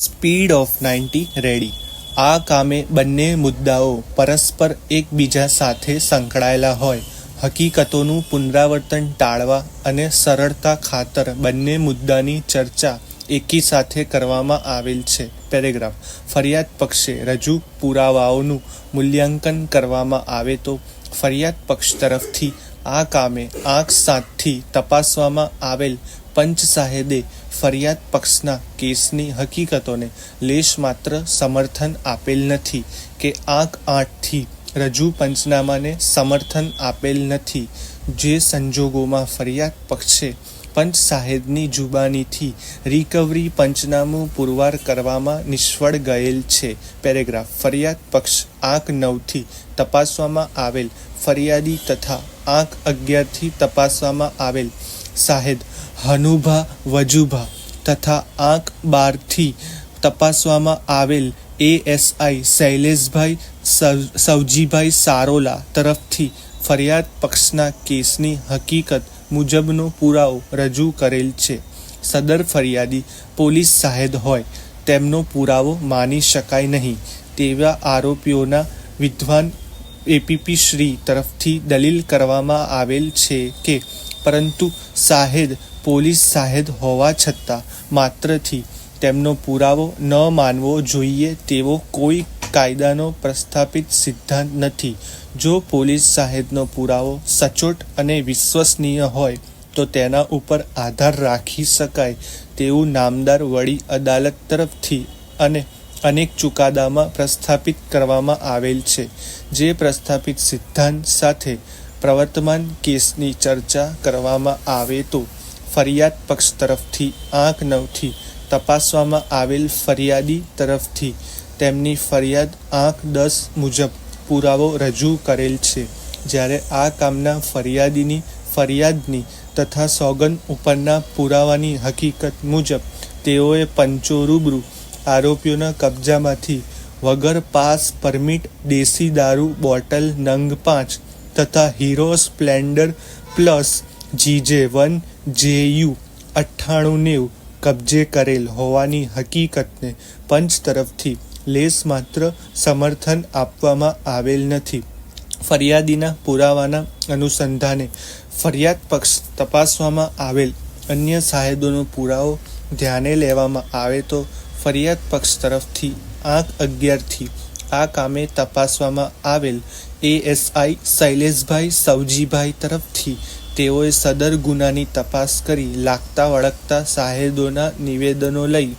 Speed of 90 ready. આ કામે બંને મુદ્દાઓ પરસ્પર એકબીજા સાથે સંકળાયેલા હોય. હકીકતોનું પુનરાવર્તન ટાળવા અને સરળતા ખાતર બંને મુદ્દાની ચર્ચા એકી સાથે કરવામાં આવેલ છે. પેરેગ્રાફ. ફરિયાદ પક્ષે રજૂ પુરાવાઓનું મૂલ્યાંકન કરવામાં આવે તો ફરિયાદ પક્ષ તરફથી આ કામે આંખ સાથથી તપાસવામાં આવેલ પંચ સાહેબે ફરિયાદ પક્ષના કેસની હકીકતોને લેશ માત્ર સમર્થન આપેલ નથી કે આંખ આઠથી રજૂ પંચનામાને સમર્થન આપેલ નથી. જે સંજોગોમાં ફરિયાદ પક્ષે પંચ સાહેબની જુબાનીથી રિકવરી પંચનામું પુરવાર કરવામાં નિષ્ફળ ગયેલ છે. પેરેગ્રાફ. ફરિયાદ પક્ષ આંક 9થી તપાસવામાં આવેલ ફરિયાદી તથા આંક 11થી તપાસવામાં આવેલ સાહેબ હનુભા વજુભા તથા આંક 12થી તપાસવામાં આવેલ એએસઆઈ શૈલેષભાઈ સવજીભાઈ સારોલા તરફથી ફરિયાદ પક્ષના કેસની હકીકત મુજબનો પુરાવો રજૂ કરેલ છે. સદર ફરિયાદી પોલીસ સાહેબ હોય તેમનો પુરાવો માની શકાય નહીં તેવા આરોપીઓના વિદ્વાન એપીપી શ્રી તરફથી દલીલ કરવામાં આવેલ છે કે પરંતુ સાહેબ પોલીસ સાહેબ હોવા છતાં માત્રથી તેમનો પુરાવો ન માનવો જોઈએ તેવો કોઈ કાયદાનો પ્રસ્થાપિત સિદ્ધાંત નથી. જો પોલીસ સાહેબનો પુરાવો સચોટ અને વિશ્વસનીય હોય તો તેના ઉપર આધાર રાખી શકાય તેવું નામદાર વડી અદાલત તરફથી અને અનેક ચુકાદામાં પ્રસ્થાપિત કરવામાં આવેલ છે. જે પ્રસ્થાપિત સિદ્ધાંત સાથે પ્રવર્તમાન કેસની ચર્ચા કરવામાં આવે તો ફરિયાદ પક્ષ તરફથી આંક 9થી તપાસવામાં આવેલ ફરિયાદી તરફથી તેમની ફરિયાદ આંક 10 મુજબ પુરાવો રજૂ કરેલ છે. જ્યારે આ કામના ફરિયાદીની ફરિયાદની તથા સોગંદ ઉપરના પુરાવાની હકીકત મુજબ તેઓએ પંચો રૂબરૂ આરોપીઓના કબજામાંથી વગર પાસ પરમિટ દેશી દારૂ બોટલ નંગ 5 તથા hero Splendor plus GJ1 JU 9890 કબજે કરેલ હોવાની હકીકતને પંચ તરફથી લેશ માત્ર સમર્થન આપવામાં આવેલ નથી. ફરિયાદીના પુરાવાના અનુસંધાને ફરિયાદ પક્ષ તપાસવામાં આવેલ અન્ય સાહેબોનો પુરાવો ધ્યાને લેવામાં આવે તો ફરિયાદ પક્ષ તરફથી આંક 11થી આ કામે તપાસવામાં આવેલ એએસઆઈ શૈલેષભાઈ સવજીભાઈ તરફથી તેઓએ સદર ગુનાની તપાસ કરી લાગતા વળગતા સાહેબોના નિવેદનો લઈ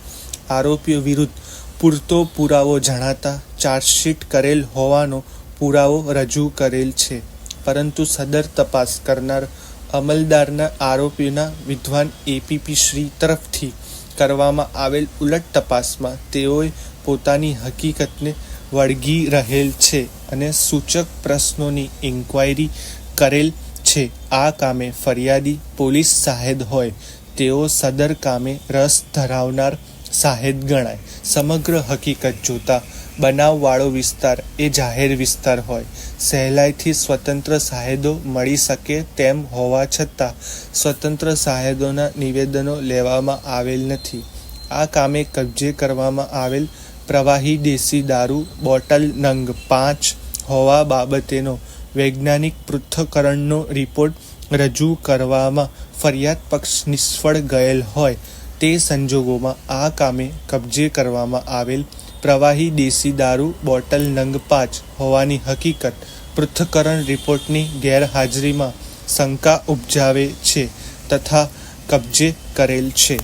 આરોપીઓ વિરુદ્ધ પૂરતો પુરાવો જણાતા ચાર્જશીટ કરેલ હોવાનો પુરાવો રજૂ કરેલ છે. પરંતુ સદર તપાસ કરનાર અમલદારના આરોપીના વિદ્વાન એપીપી શ્રી તરફથી કરવામાં આવેલ ઉલટ તપાસમાં તેઓએ પોતાની હકીકતને વળગી રહેલ છે અને સૂચક પ્રશ્નોની ઇન્ક્વાયરી કરેલ છે. આ કામે ફરિયાદી પોલીસ સાહેબ હોય તેઓ સદર કામે રસ ધરાવનાર સાહેબ ગણાય. સમગ્ર હકીકત જોતા બનાવવાળો વિસ્તાર એ જાહેર વિસ્તાર હોય સહેલાઈથી સ્વતંત્ર સાહેદો મળી શકે તેમ હોવા છતાં સ્વતંત્ર સાહેદોના નિવેદનો લેવામાં આવેલ નથી. આ કામે કબજે કરવામાં આવેલ પ્રવાહી દેશી દારૂ બોટલ નંગ 5 હોવા બાબતેનો વૈજ્ઞાનિક પૃથ્થકરણનો રિપોર્ટ રજૂ કરવામાં ફરિયાદ પક્ષ નિષ્ફળ ગયેલ હોય તે સંજોગોમાં આ કામે કબજે કરવામાં આવેલ પ્રવાહી દેશી દારૂ બોટલ નંગ 5 હોવાની હકીકત પૃથ્થકરણ રિપોર્ટની ગેરહાજરીમાં શંકા ઉપજાવે છે તથા કબજે કરેલ છે.